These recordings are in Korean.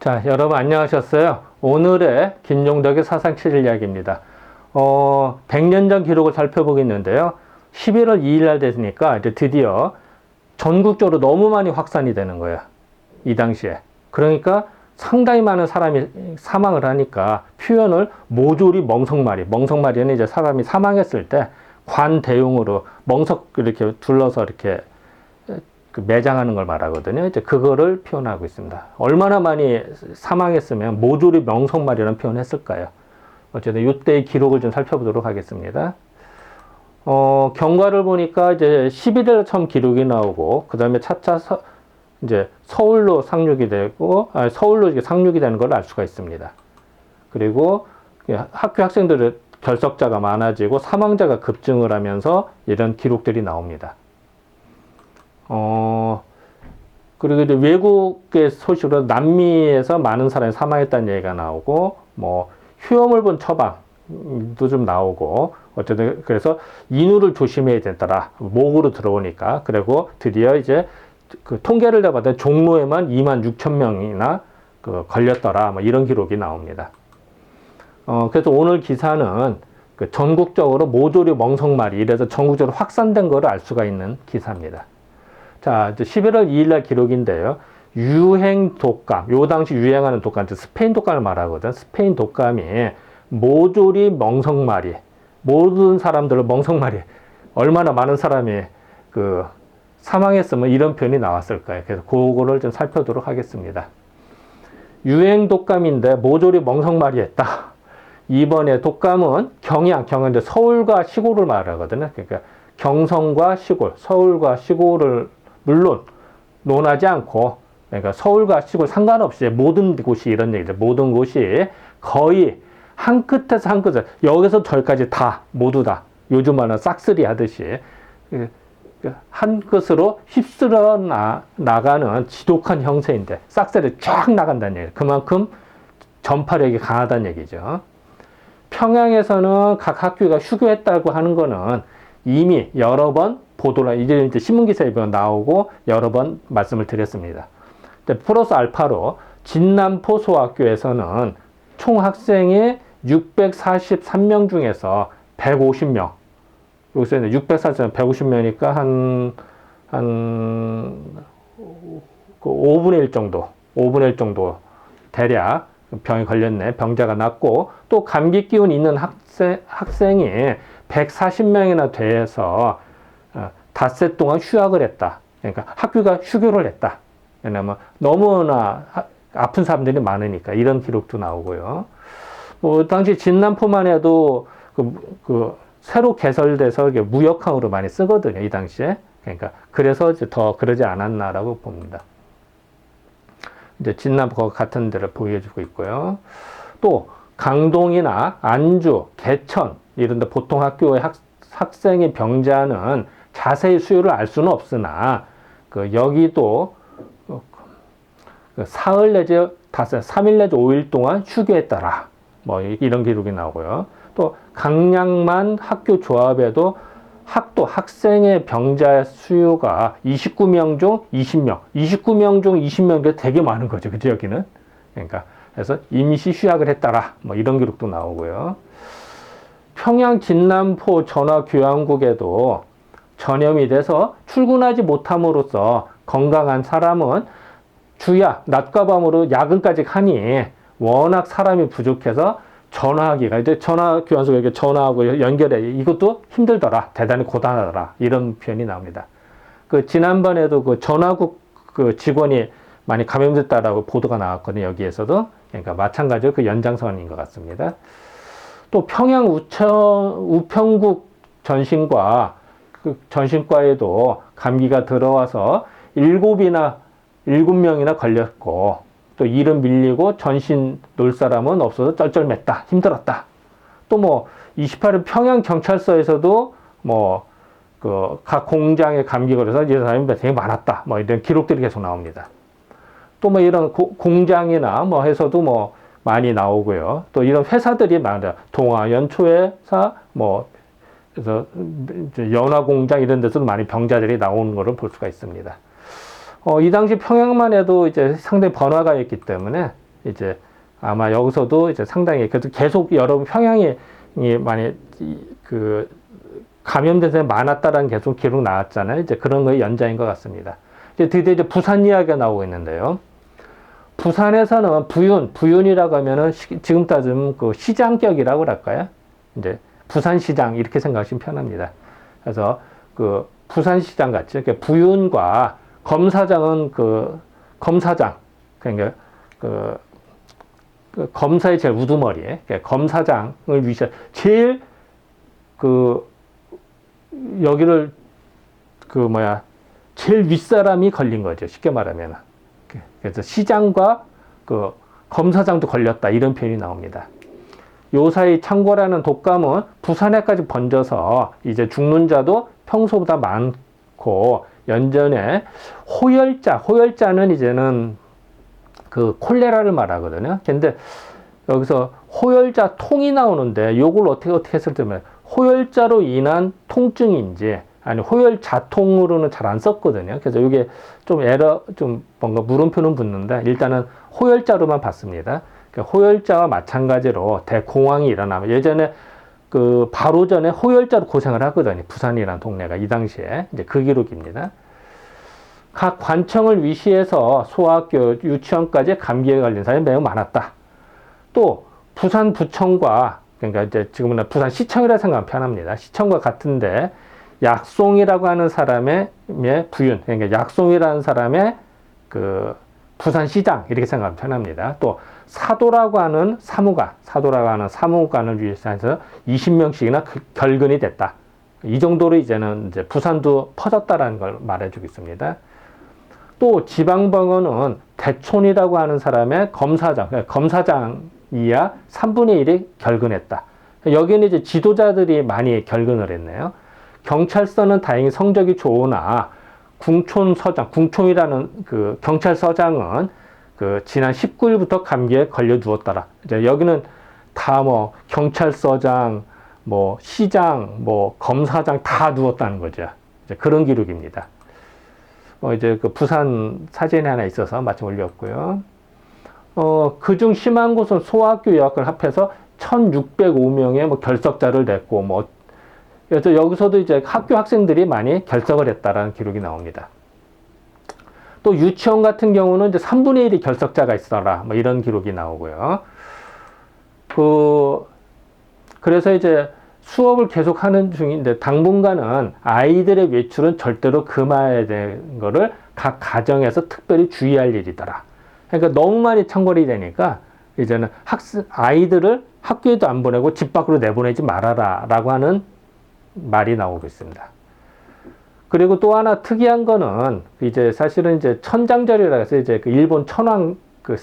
자, 여러분 안녕하셨어요? 오늘의 김용덕의 사상체질 이야기입니다. 100년 전 기록을 살펴보겠는데요. 11월 2일 날 됐으니까 이제 드디어 전국적으로 너무 많이 확산이 되는 거예요. 이 당시에. 그러니까 상당히 많은 사람이 사망을 하니까 표현을 모조리 멍석마리는 이제 사람이 사망했을 때 관대용으로 멍석 이렇게 둘러서 이렇게 매장하는 걸 말하거든요. 이제 그거를 표현하고 있습니다. 얼마나 많이 사망했으면 모조리 멍석마리라는 표현을 했을까요? 어쨌든 이때의 기록을 좀 살펴보도록 하겠습니다. 경과를 보니까 이제 11일 처음 기록이 나오고, 그 다음에 차차 이제 서울로 상륙이 되고, 서울로 이게 상륙이 되는 걸 알 수가 있습니다. 그리고 학교 학생들의 결석자가 많아지고 사망자가 급증을 하면서 이런 기록들이 나옵니다. 그리고 이제 외국의 소식으로 남미에서 많은 사람이 사망했다는 얘기가 나오고, 뭐, 휴엄을 본 처방도 좀 나오고, 어쨌든, 그래서 인후를 조심해야 된다라. 목으로 들어오니까. 그리고 드디어 이제 그 통계를 내봤더니 종로에만 2만 6천 명이나 걸렸더라. 뭐 이런 기록이 나옵니다. 그래서 오늘 기사는 그 전국적으로 모조리 멍석마리, 이래서 전국적으로 확산된 거를 알 수가 있는 기사입니다. 자, 이제 11월 2일 날 기록인데요. 유행 독감, 요 당시 유행하는 독감, 스페인 독감을 말하거든. 스페인 독감이 모조리 멍석마리, 모든 사람들을 멍석마리, 얼마나 많은 사람이 사망했으면 이런 표현이 나왔을까요? 그래서 그거를 좀 살펴보도록 하겠습니다. 유행 독감인데 모조리 멍석마리 했다. 이번에 독감은 경양인데 서울과 시골을 말하거든요. 그러니까 경성과 시골, 서울과 시골을 물론 논하지 않고, 그러니까 서울과 시골 상관없이 모든 곳이 이런 얘기죠. 모든 곳이 거의 한 끝에서 한 끝에, 여기서 저기까지 다, 모두 다, 요즘 말하는 싹쓸이 하듯이 한 끝으로 휩쓸어 나가는 지독한 형세인데, 싹쓸이 쫙 나간다는 얘기예요. 그만큼 전파력이 강하다는 얘기죠. 평양에서는 각 학교가 휴교했다고 하는 거는 이미 여러 번 보도를, 이제 신문기사에 나오고 여러 번 말씀을 드렸습니다. 플러스 알파로 진남포 소학교에서는 총 학생이 643명 중에서 150명, 여기서 643명, 150명이니까 한 5분의 1 정도, 5분의 1 정도 대략 병이 걸렸네. 병자가 났고, 또 감기 기운 있는 학생이 140명이나 돼서 닷새 동안 휴학을 했다. 그러니까 학교가 휴교를 했다. 왜냐면 너무나 아픈 사람들이 많으니까 이런 기록도 나오고요. 뭐 당시 진남포만 해도 새로 개설돼서 무역항으로 많이 쓰거든요. 이 당시에. 그러니까 그래서 이제 더 그러지 않았나라고 봅니다. 이제 진남포 같은 데를 보여주고 있고요. 또 강동이나 안주, 개천 이런 데 보통 학교의 학생의 병자는 자세히 수요를 알 수는 없으나 여기도 사흘 내지 3일 내지 5일 동안 휴교했더라. 뭐 이런 기록이 나오고요. 또 강량만 학교 조합에도 학생의 병자 수요가 29명 중 20명, 29명 중 20명도 되게 많은 거죠. 그죠, 여기는? 그러니까, 그래서 임시 휴학을 했더라. 뭐 이런 기록도 나오고요. 평양 진남포 전화교양국에도 전염이 돼서 출근하지 못함으로써 건강한 사람은 주야, 낮과 밤으로 야근까지 하니 워낙 사람이 부족해서 전화하기가, 이제 전화교환소에게 전화하고 연결해. 이것도 힘들더라. 대단히 고단하더라. 이런 표현이 나옵니다. 지난번에도 전화국 직원이 많이 감염됐다라고 보도가 나왔거든요. 여기에서도. 그러니까 마찬가지로 연장선인 것 같습니다. 또 평양 우평국 전신과에도 감기가 들어와서 7명이나 걸렸고, 또 일은 밀리고 전신 놀 사람은 없어서 쩔쩔맸다. 힘들었다. 또 뭐 28일 평양 경찰서에서도 뭐 각 공장에 감기 걸려서 이 사람이 되게 많았다. 뭐 이런 기록들이 계속 나옵니다. 또 뭐 이런 공장이나 뭐 해서도 뭐 많이 나오고요. 또 이런 회사들이 많아요. 동아연초회사, 뭐 그래서 연화공장 이런 데서도 많이 병자들이 나오는 것을 볼 수가 있습니다. 이 당시 평양만 해도 이제 상당히 번화가였기 때문에 이제 아마 여기서도 이제 상당히 그래도 계속 여러분 평양이 많이 그 감염된 사람이 많았다라는 계속 기록 나왔잖아요. 이제 그런 거의 연장인 것 같습니다. 이제 드디어 이제 부산 이야기가 나오고 있는데요. 부산에서는 부윤이라고 하면은 지금 따지면 그 시장격이라고 할까요? 이제 부산시장 이렇게 생각하시면 편합니다. 그래서 그 부산시장 같이 이렇게 부윤과 검사장은 그 검사장 그러니까 그 검사의 제일 우두머리에 검사장을 위시해 제일 그 여기를 그 제일 윗사람이 걸린 거죠. 쉽게 말하면. 그래서 시장과 그 검사장도 걸렸다 이런 표현이 나옵니다. 요 사이 창고라는 독감은 부산에까지 번져서 이제 죽는 자도 평소보다 많고 연전에 호열자는 이제는 그 콜레라를 말하거든요. 근데 여기서 호열자 통이 나오는데 요걸 어떻게 했을 때면 호열자로 인한 통증인지 아니 호열자통으로는 잘 안 썼거든요. 그래서 이게 좀 좀 뭔가 물음표는 붙는데 일단은 호열자로만 봤습니다. 호열자와 마찬가지로 대공황이 일어나면 예전에 그 바로 전에 호열자로 고생을 하거든요. 부산이라는 동네가 이 당시에 이제 그 기록입니다. 각 관청을 위시해서 소학교, 유치원까지 감기에 걸린 사람이 매우 많았다. 또 부산 부청과 그러니까 이제 지금은 부산시청이라 생각하면 편합니다. 시청과 같은데 약송이라고 하는 사람의 부윤, 그러니까 약송이라는 사람의 그 부산시장 이렇게 생각하면 편합니다. 또 사도라고 하는 사무관을 위해서 20명씩이나 결근이 됐다. 이 정도로 이제는 이제 부산도 퍼졌다라는 걸 말해주고 있습니다. 또 지방병원은 대촌이라고 하는 사람의 검사장이야 3분의 1이 결근했다. 여기는 이제 지도자들이 많이 결근을 했네요. 경찰서는 다행히 성적이 좋으나 궁촌이라는 그 경찰서장은 그 지난 19일부터 감기에 걸려 누웠더라. 이제 여기는 다 경찰서장, 시장, 검사장 다 누웠다는 거죠. 이제 그런 기록입니다. 이제 그 부산 사진이 하나 있어서 마침 올렸고요. 그중 심한 곳은 소학교 여학을 합해서 1,605명의 결석자를 냈고, 그래서 여기서도 이제 학교 학생들이 많이 결석을 했다라는 기록이 나옵니다. 또 유치원 같은 경우는 이제 3분의 1이 결석자가 있어라, 이런 기록이 나오고요. 그래서 이제 수업을 계속 하는 중인데 당분간은 아이들의 외출은 절대로 금해야 되는 거를 각 가정에서 특별히 주의할 일이더라. 그러니까 너무 많이 창궐이 되니까 이제는 아이들을 학교에도 안 보내고 집 밖으로 내보내지 말아라 라고 하는 말이 나오고 있습니다. 그리고 또 하나 특이한 거는 이제 사실은 이제 천장절이라 해서 이제 그 일본 천황 그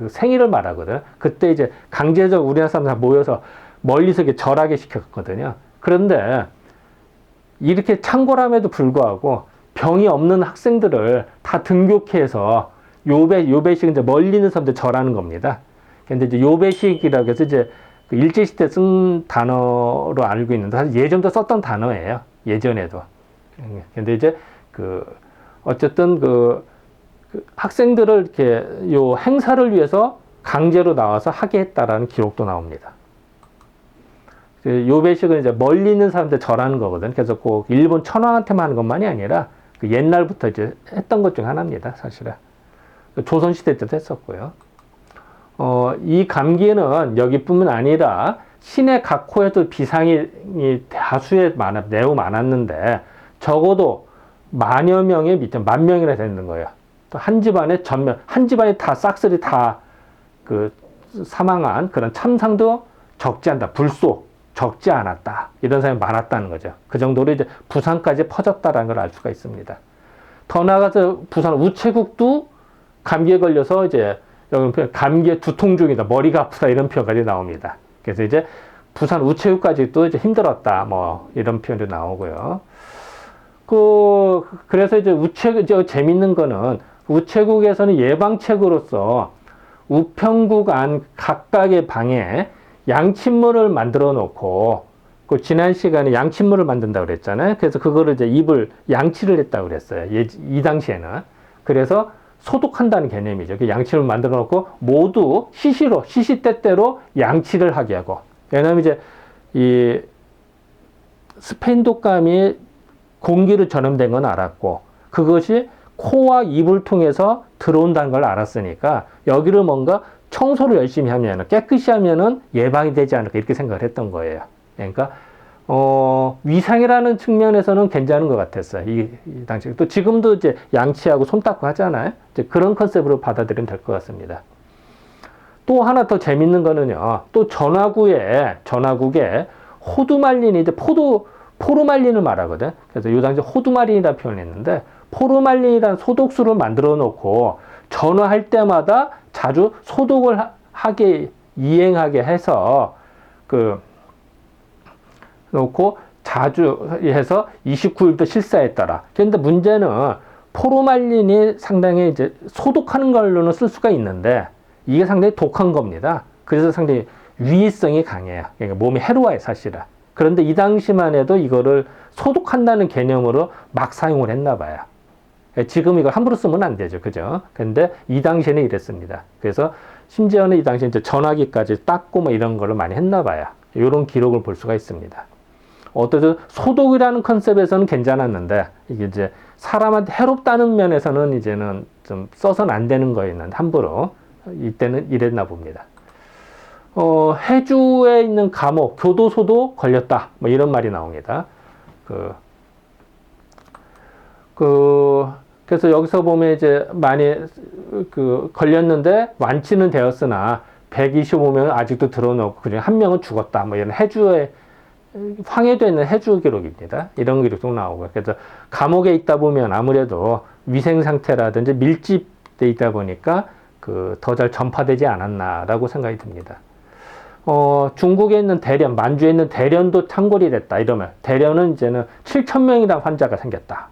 생일을 말하거든. 그때 이제 강제적으로 우리나라 사람들 다 모여서 멀리서 이렇게 절하게 시켰거든요. 그런데 이렇게 창궐함에도 불구하고 병이 없는 학생들을 다 등교케 해서 요배식 이제 멀리 있는 사람들 절하는 겁니다. 근데 이제 요배식이라고 해서 이제 그 일제시대 쓴 단어로 알고 있는데 사실 예전부터 썼던 단어예요. 예전에도. 근데 이제 어쨌든 학생들을 이렇게 요 행사를 위해서 강제로 나와서 하게 했다라는 기록도 나옵니다. 요배식은 이제 멀리 있는 사람들 절하는 거거든. 그래서 꼭 일본 천황한테만 하는 것만이 아니라 옛날부터 이제 했던 것 중 하나입니다. 사실은. 조선시대 때도 했었고요. 이 감기는 여기뿐만 아니라 시내 각 호에도 비상이 매우 많았는데 적어도 만여 명에 밑에 10,000명이나 되는 거예요. 또 한 집안에 한 집안이 다 싹쓸이 다 사망한 그런 참상도 적지 않다. 불소 적지 않았다. 이런 사람이 많았다는 거죠. 그 정도로 이제 부산까지 퍼졌다라는 걸 알 수가 있습니다. 더 나아가서 부산 우체국도 감기에 걸려서 이제 여기 감기에 두통 중이다, 머리가 아프다 이런 표현까지 나옵니다. 그래서 이제 부산 우체국까지도 이제 힘들었다, 이런 표현도 나오고요. 그래서 이제 재밌는 거는 우체국에서는 예방책으로서 우편국 안 각각의 방에 양침물을 만들어 놓고 지난 시간에 양침물을 만든다고 그랬잖아요. 그래서 그거를 이제 양치를 했다고 그랬어요. 이 당시에는. 그래서 소독한다는 개념이죠. 그 양치를 만들어 놓고 모두 시시때때로 양치를 하게 하고. 왜냐하면 이제 이 스페인 독감이 공기로 전염된 건 알았고, 그것이 코와 입을 통해서 들어온다는 걸 알았으니까 여기를 뭔가 청소를 열심히 하면, 깨끗이 하면은 예방이 되지 않을까 이렇게 생각을 했던 거예요. 그러니까 위생이라는 측면에서는 괜찮은 것 같았어요. 이 당시. 또 지금도 이제 양치하고 손 닦고 하잖아요. 이제 그런 컨셉으로 받아들이면 될 것 같습니다. 또 하나 더 재밌는 거는요. 또 전화국에 호두말린이 이제 포르말린을 말하거든. 그래서 요 당시 호두말린이라는 표현을 했는데, 포르말린이라는 소독수를 만들어 놓고 전화할 때마다 자주 소독을 이행하게 해서 놓고 자주 해서 29일도 실사했더라. 그런데 문제는 포르말린이 상당히 이제 소독하는 걸로는 쓸 수가 있는데 이게 상당히 독한 겁니다. 그래서 상당히 위해성이 강해요. 그러니까 몸에 해로워요, 사실은. 그런데 이 당시만 해도 이거를 소독한다는 개념으로 막 사용을 했나 봐요. 지금 이걸 함부로 쓰면 안 되죠. 그죠? 근데 이 당시에는 이랬습니다. 그래서 심지어는 이 당시에 이제 전화기까지 닦고 뭐 이런 거를 많이 했나 봐요. 이런 기록을 볼 수가 있습니다. 어떠죠? 소독이라는 컨셉에서는 괜찮았는데, 이게 이제 사람한테 해롭다는 면에서는 이제는 좀 써서는 안 되는 거였는데, 함부로. 이때는 이랬나 봅니다. 해주에 있는 감옥, 교도소도 걸렸다. 뭐 이런 말이 나옵니다. 그래서 여기서 보면 이제 많이 걸렸는데 완치는 되었으나 125명은 아직도 들어놓고 그중에 한 명은 죽었다. 뭐 이런 해주에 황해도에 있는 해주 기록입니다. 이런 기록도 나오고. 그래서 감옥에 있다 보면 아무래도 위생 상태라든지 밀집돼 있다 보니까 더 잘 전파되지 않았나라고 생각이 듭니다. 중국에 있는 대련, 만주에 있는 대련도 창궐이 됐다. 이러면 대련은 이제는 7,000명이라는 환자가 생겼다.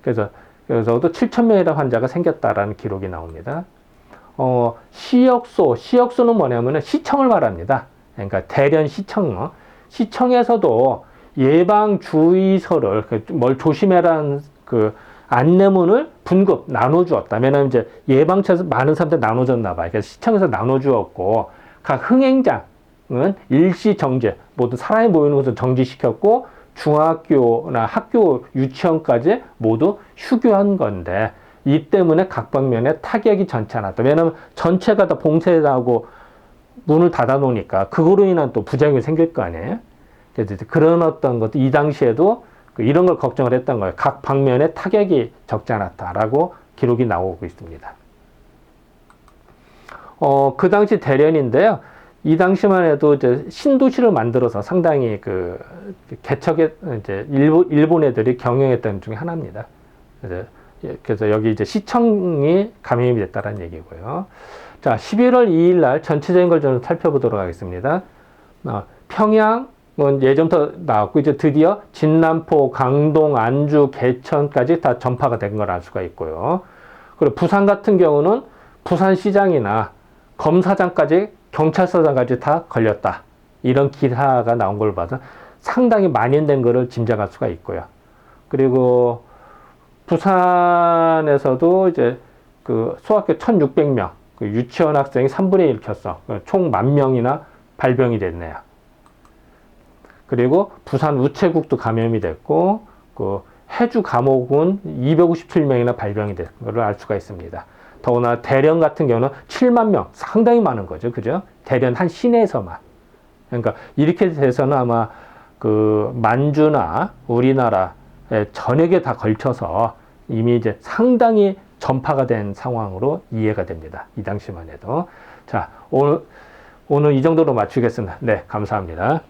그래서 여기서도 7,000명이라는 환자가 생겼다라는 기록이 나옵니다. 시역소는 뭐냐면은 시청을 말합니다. 그러니까 대련 시청에서도 예방 주의서를 뭘 조심해라는 안내문을 분급 나눠주었다. 왜냐면 이제 예방차에서 많은 사람들 나눠줬나 봐요. 그래서 시청에서 나눠주었고, 각 흥행장은 일시 정지, 모두 사람이 모이는 곳을 정지시켰고, 중학교나 학교, 유치원까지 모두 휴교한 건데, 이 때문에 각 방면에 타격이 전치 않았다. 왜냐면 전체가 다 봉쇄하고 문을 닫아 놓으니까 그거로 인한 또 부작용이 생길 거 아니에요. 그래서 그런 어떤 것도 이 당시에도 이런 걸 걱정을 했던 거예요. 각 방면에 타격이 적지 않았다라고 기록이 나오고 있습니다. 그 당시 대련인데요. 이 당시만 해도 이제 신도시를 만들어서 상당히 개척에 이제 일본 애들이 경영했던 중에 하나입니다. 그래서 여기 이제 시청이 감염이 됐다는 얘기고요. 자, 11월 2일 날 전체적인 걸 좀 살펴보도록 하겠습니다. 평양은 예전부터 나왔고, 이제 드디어 진남포, 강동, 안주, 개천까지 다 전파가 된 걸 알 수가 있고요. 그리고 부산 같은 경우는 부산시장이나 검사장까지, 경찰서장까지 다 걸렸다. 이런 기사가 나온 걸 봐서 상당히 만연된 거를 짐작할 수가 있고요. 그리고 부산에서도 이제 소학교 1,600명, 유치원 학생이 3분의 1 켰어. 총 10,000명이나 발병이 됐네요. 그리고 부산 우체국도 감염이 됐고, 해주 감옥은 257명이나 발병이 된 것을 알 수가 있습니다. 더구나 대련 같은 경우는 7만 명, 상당히 많은 거죠. 그죠? 대련 한 시내에서만. 그러니까 이렇게 돼서는 아마 만주나 우리나라의 전역에 다 걸쳐서 이미 이제 상당히 전파가 된 상황으로 이해가 됩니다. 이 당시만 해도. 자, 오늘 이 정도로 마치겠습니다. 네, 감사합니다.